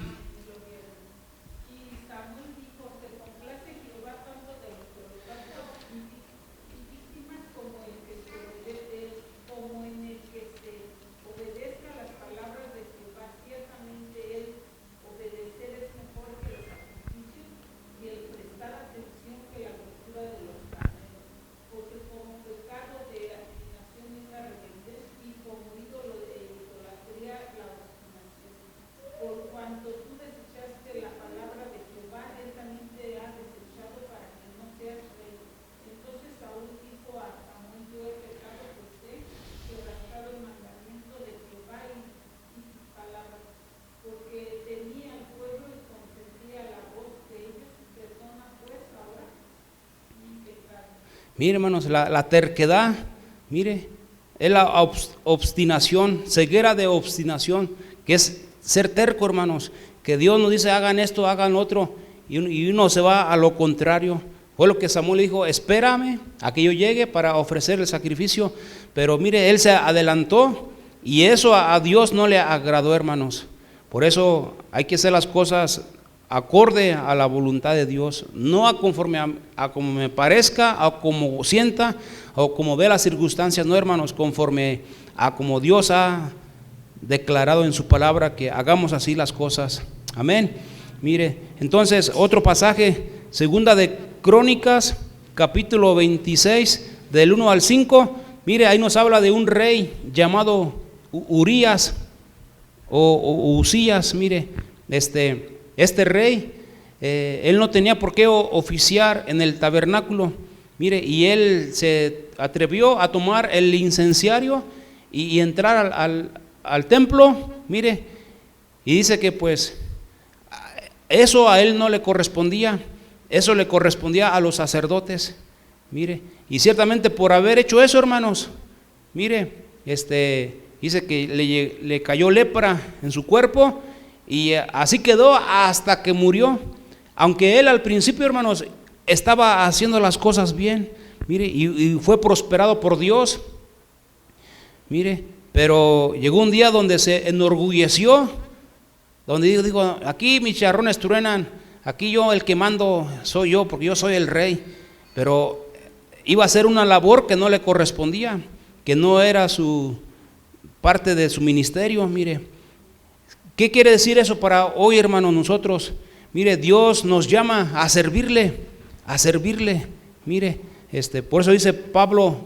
Mire, hermanos, la terquedad, mire, es la obstinación, ceguera de obstinación, que es ser terco, hermanos, que Dios nos dice hagan esto, hagan otro, y uno se va a lo contrario. Fue lo que Samuel dijo: espérame a que yo llegue para ofrecer el sacrificio. Pero mire, él se adelantó y eso a Dios no le agradó, hermanos. Por eso hay que hacer las cosas acorde a la voluntad de Dios, no a conforme a como me parezca, a como sienta o como ve las circunstancias, no, hermanos, conforme a como Dios ha declarado en su palabra que hagamos así las cosas. Amén. Mire, entonces otro pasaje, Segunda de Crónicas, capítulo 26, del 1 al 5. Mire, ahí nos habla de un rey llamado Urías o Usías. Mire, este rey, él no tenía por qué oficiar en el tabernáculo, mire, y él se atrevió a tomar el incenciario y entrar al templo, mire, y dice que pues eso a él no le correspondía, eso le correspondía a los sacerdotes, mire, y ciertamente por haber hecho eso, hermanos, mire, dice que le cayó lepra en su cuerpo. Y así quedó hasta que murió, aunque él al principio, hermanos, estaba haciendo las cosas bien, mire, y fue prosperado por Dios, mire, pero llegó un día donde se enorgulleció, donde dijo: aquí mis charrones truenan, aquí yo el que mando soy yo, porque yo soy el rey. Pero iba a hacer una labor que no le correspondía, que no era su parte de su ministerio, mire. ¿Qué quiere decir eso para hoy, hermanos? Nosotros, mire, Dios nos llama a servirle, mire, por eso dice Pablo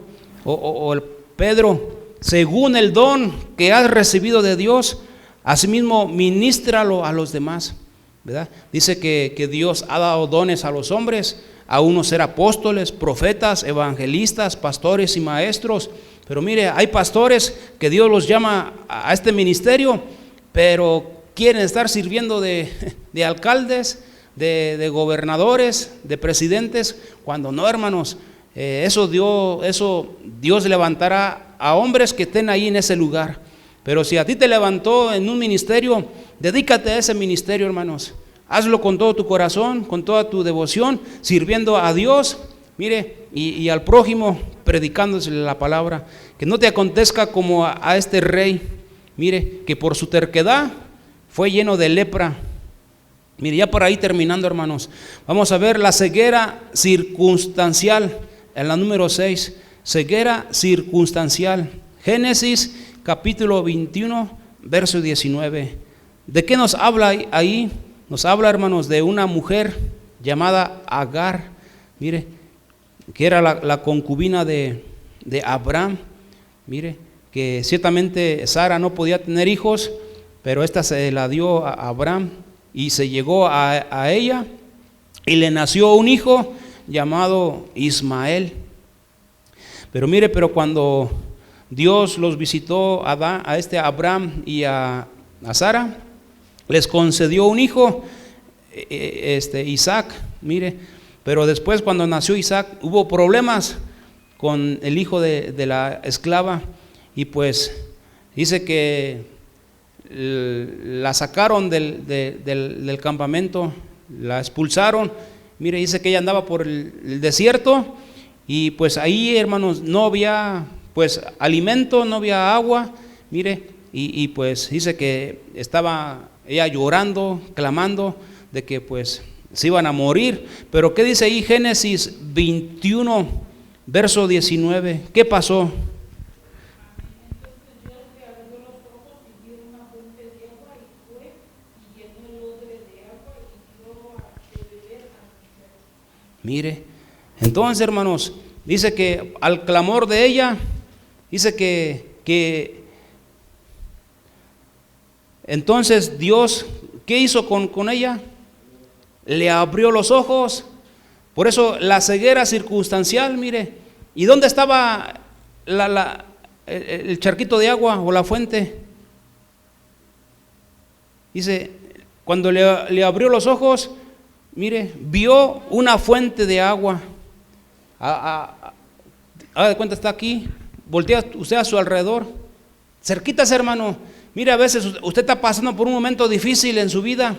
o el Pedro: según el don que has recibido de Dios, asimismo ministralo a los demás, ¿verdad? Dice que Dios ha dado dones a los hombres, a unos ser apóstoles, profetas, evangelistas, pastores y maestros. Pero mire, hay pastores que Dios los llama a este ministerio, pero quieren estar sirviendo de alcaldes, de gobernadores, de presidentes, cuando no, hermanos. Eso Dios levantará a hombres que estén ahí en ese lugar. Pero si a ti te levantó en un ministerio, dedícate a ese ministerio, hermanos. Hazlo con todo tu corazón, con toda tu devoción, sirviendo a Dios, mire, y al prójimo, predicándole la palabra. Que no te acontezca como a este rey, mire, que por su terquedad fue lleno de lepra. Mire, ya por ahí terminando, hermanos, vamos a ver la ceguera circunstancial, en la número 6, ceguera circunstancial. Génesis capítulo 21, verso 19. ¿De qué nos habla ahí? Nos habla, hermanos, de una mujer llamada Agar. Mire, que era la concubina de Abraham. Mire, que ciertamente Sara no podía tener hijos, pero esta se la dio a Abraham y se llegó a ella y le nació un hijo llamado Ismael. Pero mire, pero cuando Dios los visitó a Abraham y a Sara, les concedió un hijo, Isaac. Mire, pero después cuando nació Isaac hubo problemas con el hijo de la esclava, y pues dice que la sacaron del campamento, la expulsaron. Mire, dice que ella andaba por el desierto, y pues ahí, hermanos, no había pues alimento, no había agua. Mire, y pues dice que estaba ella llorando, clamando de que pues se iban a morir. Pero ¿qué dice ahí Génesis 21, verso 19? ¿Qué pasó? Mire, entonces, hermanos, dice que al clamor de ella, dice que entonces Dios, ¿qué hizo con ella? Le abrió los ojos. Por eso la ceguera circunstancial, mire. ¿Y dónde estaba el charquito de agua o la fuente? Dice, cuando le abrió los ojos, mire, vio una fuente de agua. Haga de cuenta, está aquí. Voltea usted a su alrededor. Cerquitas, hermano. Mire, a veces usted está pasando por un momento difícil en su vida,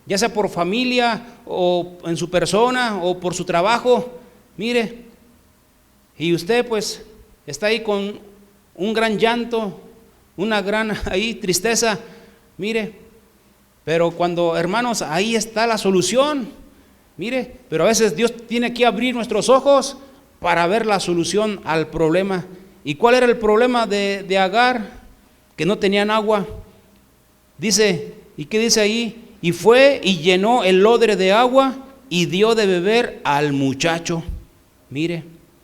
ya sea por familia o en su persona o por su trabajo. Mire, y usted pues está ahí con un gran llanto, una gran tristeza. Mire, pero cuando, hermanos, ahí está la solución. Mire, pero a veces Dios tiene que abrir nuestros ojos para ver la solución al problema. ¿Y cuál era el problema de Agar? Que no tenían agua. Dice, ¿y qué dice ahí? Y fue y llenó el odre de agua y dio de beber al muchacho. Mire,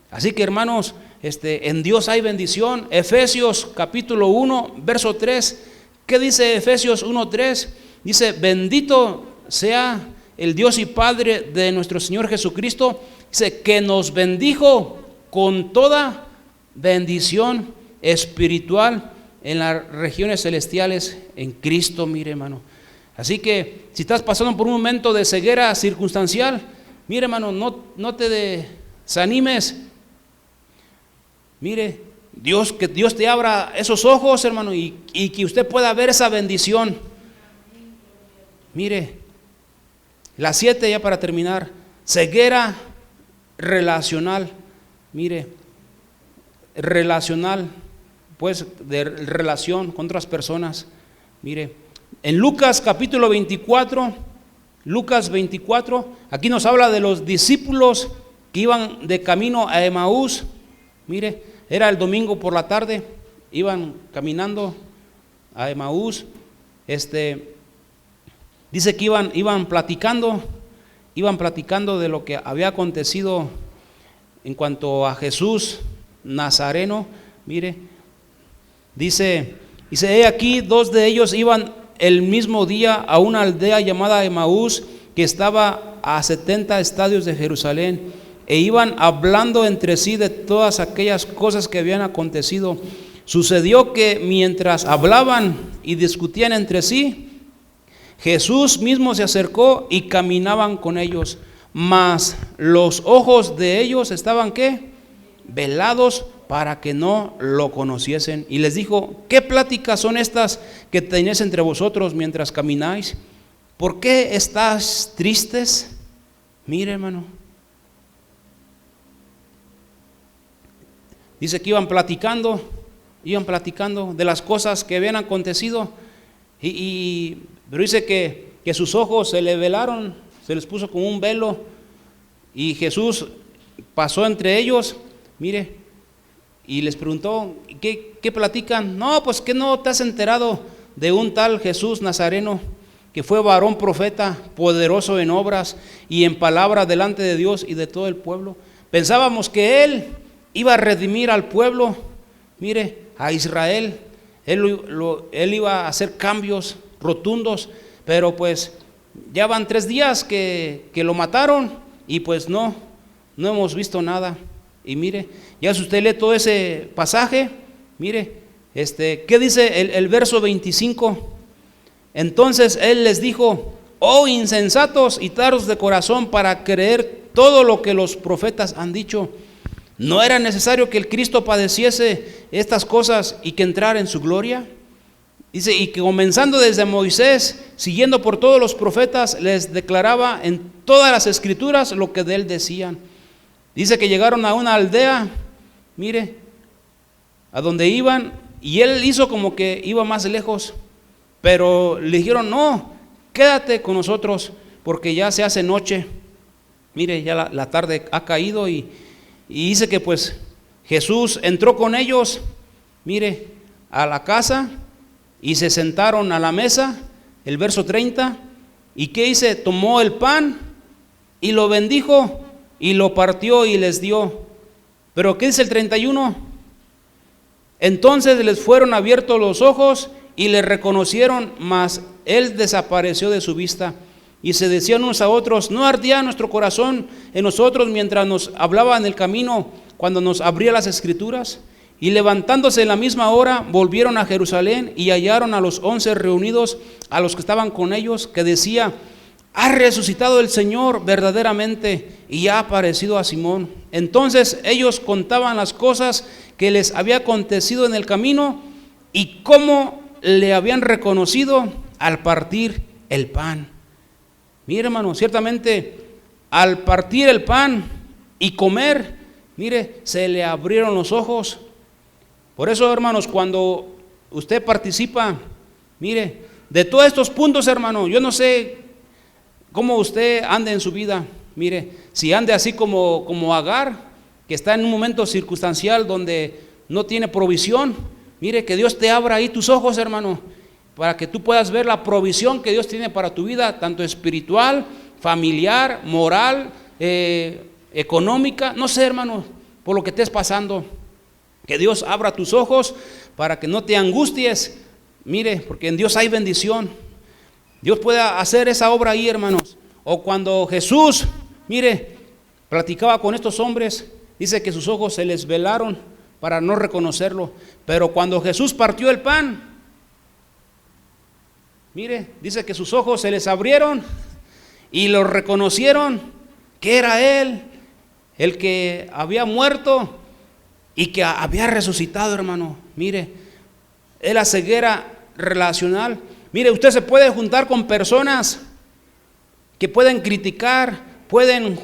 así que, hermanos, en Dios hay bendición. Efesios capítulo 1, verso 3. ¿Qué dice Efesios 1:3? Dice, bendito sea el Dios y Padre de nuestro Señor Jesucristo. Dice que nos bendijo con toda bendición espiritual en las regiones celestiales en Cristo. Mire, hermano, así que si estás pasando por un momento de ceguera circunstancial, mire, hermano, no te desanimes. Mire, que Dios te abra esos ojos, hermano, y que usted pueda ver esa bendición. Mire, la 7, ya para terminar, ceguera relacional. Mire, relacional, pues de relación con otras personas. Mire, en Lucas capítulo 24, aquí nos habla de los discípulos que iban de camino a Emaús. Mire, era el domingo por la tarde, iban caminando a Emaús. Dice que iban platicando de lo que había acontecido en cuanto a Jesús Nazareno. Mire, dice, he aquí, 2 de ellos iban el mismo día a una aldea llamada Emaús, que estaba a 70 estadios de Jerusalén, e iban hablando entre sí de todas aquellas cosas que habían acontecido. Sucedió que mientras hablaban y discutían entre sí, Jesús mismo se acercó y caminaban con ellos, mas los ojos de ellos estaban, ¿qué? Velados, para que no lo conociesen. Y les dijo, ¿qué pláticas son estas que tenéis entre vosotros mientras camináis? ¿Por qué estás tristes? Mire, hermano, dice que iban platicando de las cosas que habían acontecido, pero dice que sus ojos se le velaron, se les puso como un velo, y Jesús pasó entre ellos. Mire, y les preguntó, ¿qué platican? No, pues que no te has enterado de un tal Jesús Nazareno, que fue varón profeta, poderoso en obras y en palabra delante de Dios y de todo el pueblo, pensábamos que Él iba a redimir al pueblo, mire, a Israel. Él iba a hacer cambios rotundos, pero pues ya van 3 días que lo mataron y pues no hemos visto nada. Y mire, ya si usted lee todo ese pasaje, mire, ¿qué dice el verso 25? Entonces Él les dijo: oh insensatos y tardos de corazón para creer todo lo que los profetas han dicho. ¿No era necesario que el Cristo padeciese estas cosas y que entrara en su gloria? Dice, y que comenzando desde Moisés, siguiendo por todos los profetas, les declaraba en todas las escrituras lo que de él decían. Dice que llegaron a una aldea, mire, a donde iban, y él hizo como que iba más lejos, pero le dijeron: no, quédate con nosotros, porque ya se hace noche. Mire, ya la tarde ha caído, y dice que pues Jesús entró con ellos, mire, a la casa, y se sentaron a la mesa. El verso 30, ¿y qué dice? Tomó el pan y lo bendijo y lo partió y les dio. Pero ¿qué dice el 31? Entonces les fueron abiertos los ojos y le reconocieron, mas él desapareció de su vista. Y se decían unos a otros: ¿no ardía nuestro corazón en nosotros mientras nos hablaba en el camino, cuando nos abría las escrituras? Y levantándose en la misma hora, volvieron a Jerusalén y hallaron a los 11 reunidos, a los que estaban con ellos, que decía: ha resucitado el Señor verdaderamente y ha aparecido a Simón. Entonces ellos contaban las cosas que les había acontecido en el camino y cómo le habían reconocido al partir el pan. Mire, hermano, ciertamente al partir el pan y comer, mire, se le abrieron los ojos. Por eso, hermanos, cuando usted participa, mire, de todos estos puntos, hermano, yo no sé cómo usted ande en su vida. Mire, si ande así como Agar, que está en un momento circunstancial donde no tiene provisión, mire, que Dios te abra ahí tus ojos, hermano, para que tú puedas ver la provisión que Dios tiene para tu vida, tanto espiritual, familiar, moral, económica, no sé, hermano, por lo que estés pasando. Que Dios abra tus ojos para que no te angusties, mire, porque en Dios hay bendición. Dios puede hacer esa obra ahí, hermanos. O cuando Jesús, mire, platicaba con estos hombres, dice que sus ojos se les velaron para no reconocerlo. Pero cuando Jesús partió el pan, mire, dice que sus ojos se les abrieron y lo reconocieron que era Él, el que había muerto y que había resucitado, hermano. Mire, es la ceguera relacional. Mire, usted se puede juntar con personas que pueden criticar, pueden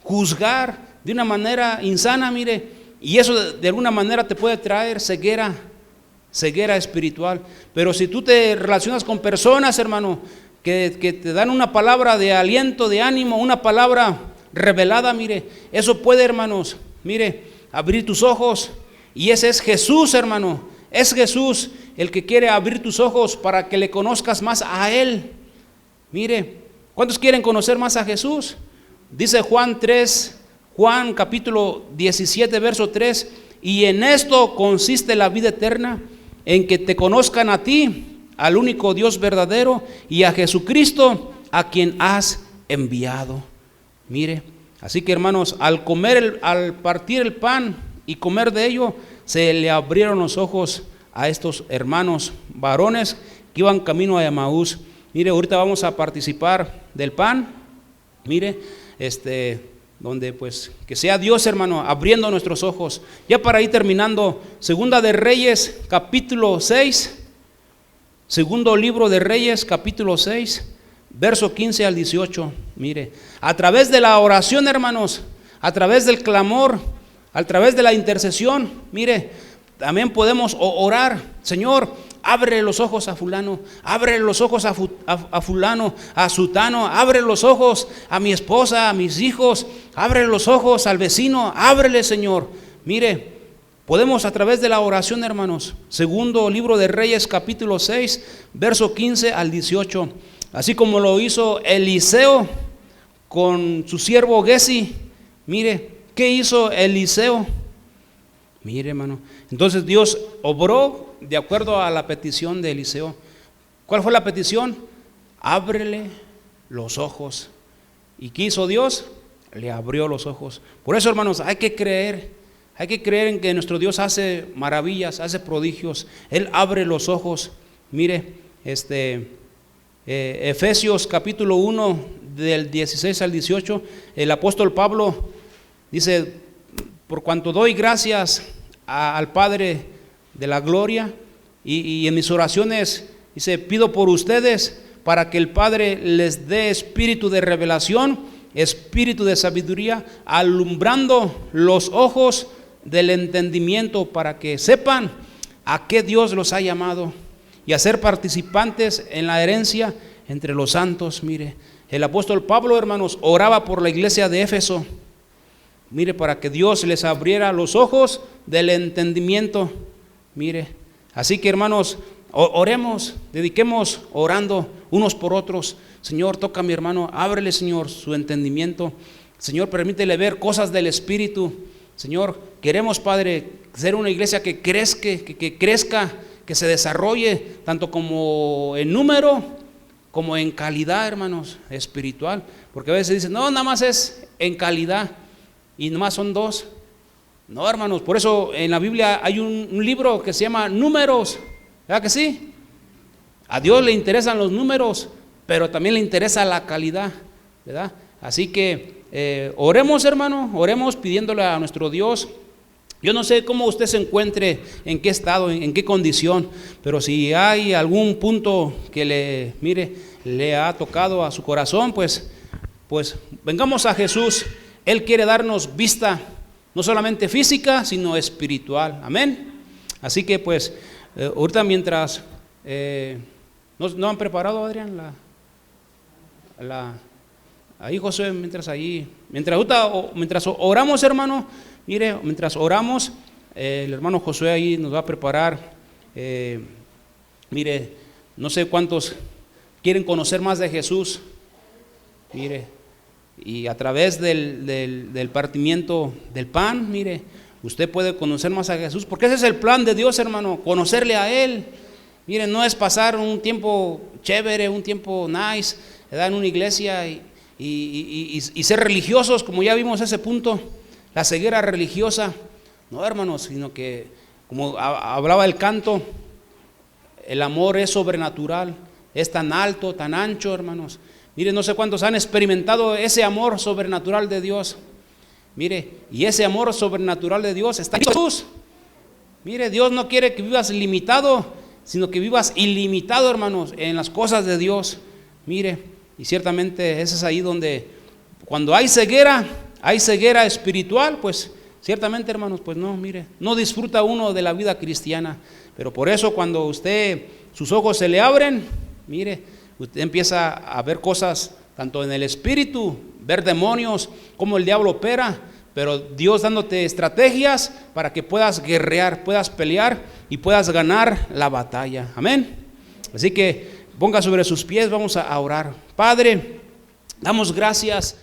juzgar de una manera insana, mire, y eso de alguna manera te puede traer ceguera espiritual. Pero si tú te relacionas con personas, hermano, que te dan una palabra de aliento, de ánimo, una palabra revelada, mire, eso puede, hermanos, mire, abrir tus ojos. Y ese es Jesús, hermano. Es Jesús el que quiere abrir tus ojos para que le conozcas más a Él. Mire, ¿cuántos quieren conocer más a Jesús? Dice Juan capítulo 17, verso 3: y en esto consiste la vida eterna, en que te conozcan a ti, al único Dios verdadero, y a Jesucristo, a quien has enviado. Mire, así que, hermanos, al partir el pan y comer de ello, se le abrieron los ojos a estos hermanos varones que iban camino a Emaús. Mire, ahorita vamos a participar del pan. Mire, donde pues que sea Dios, hermano, abriendo nuestros ojos. Ya para ir terminando, Segunda de Reyes, capítulo 6. Segundo libro de Reyes, capítulo 6, verso 15 al 18. Mire, a través de la oración, hermanos, a través del clamor, a través de la intercesión, mire, también podemos orar: Señor, abre los ojos a fulano, abre los ojos a fulano, a sutano, abre los ojos a mi esposa, a mis hijos, abre los ojos al vecino, ábrele, Señor. Mire, podemos a través de la oración, hermanos. Segundo libro de Reyes, capítulo 6, verso 15 al 18. Así como lo hizo Eliseo con su siervo Giezi, mire, ¿Qué hizo Eliseo? Mire, hermano, entonces Dios obró de acuerdo a la petición de Eliseo. ¿Cuál fue la petición? Ábrele los ojos. ¿Y qué hizo Dios? Le abrió los ojos. Por eso, hermanos, hay que creer en que nuestro Dios hace maravillas, hace prodigios. Él abre los ojos. Mire, Efesios capítulo 1 del 16 al 18, el apóstol Pablo dice: por cuanto doy gracias al Padre de la gloria, y en mis oraciones, dice, pido por ustedes para que el Padre les dé espíritu de revelación, espíritu de sabiduría, alumbrando los ojos del entendimiento, para que sepan a qué Dios los ha llamado y a ser participantes en la herencia entre los santos. Mire, el apóstol Pablo, hermanos, oraba por la iglesia de Éfeso. Mire, para que Dios les abriera los ojos del entendimiento. Mire, así que, hermanos, oremos, dediquemos orando unos por otros. Señor, toca a mi hermano, ábrele, Señor, su entendimiento. Señor, permítele ver cosas del Espíritu. Señor, queremos, Padre, ser una iglesia que crezca, que se desarrolle, tanto como en número, como en calidad, hermanos, espiritual. Porque a veces dicen, no, nada más es en calidad, y nomás son dos. No, hermanos, por eso en la Biblia hay un libro que se llama Números, ¿verdad que sí? A Dios le interesan los números, pero también le interesa la calidad, ¿verdad? Así que oremos, hermano, oremos pidiéndole a nuestro Dios. Yo no sé cómo usted se encuentre, en qué estado, en qué condición, pero si hay algún punto que le ha tocado a su corazón, pues vengamos a Jesús. Él quiere darnos vista, no solamente física, sino espiritual. Amén. Así que pues, ahorita mientras, ¿no han preparado, Adrián? Ahí José, mientras oramos, hermano, mire, mientras oramos, el hermano Josué ahí nos va a preparar. Mire, no sé cuántos quieren conocer más de Jesús. Mire, y a través del partimiento del pan, mire, usted puede conocer más a Jesús, porque ese es el plan de Dios, hermano, conocerle a Él. Mire, no es pasar un tiempo chévere, un tiempo nice, ¿verdad?, en una iglesia y ser religiosos, como ya vimos ese punto, la ceguera religiosa. No, hermanos, sino que, como hablaba el canto, el amor es sobrenatural, es tan alto, tan ancho, hermanos. Mire, no sé cuántos han experimentado ese amor sobrenatural de Dios. Mire, y ese amor sobrenatural de Dios está en Jesús. Mire, Dios no quiere que vivas limitado, sino que vivas ilimitado, hermanos, en las cosas de Dios. Mire, y ciertamente ese es ahí donde, cuando hay ceguera espiritual, pues ciertamente, hermanos, pues no, mire, no disfruta uno de la vida cristiana. Pero por eso, cuando sus ojos se le abren, mire, usted empieza a ver cosas tanto en el espíritu, ver demonios, cómo el diablo opera, pero Dios dándote estrategias para que puedas guerrear, puedas pelear y puedas ganar la batalla. Amén. Así que ponga sobre sus pies, vamos a orar. Padre, damos gracias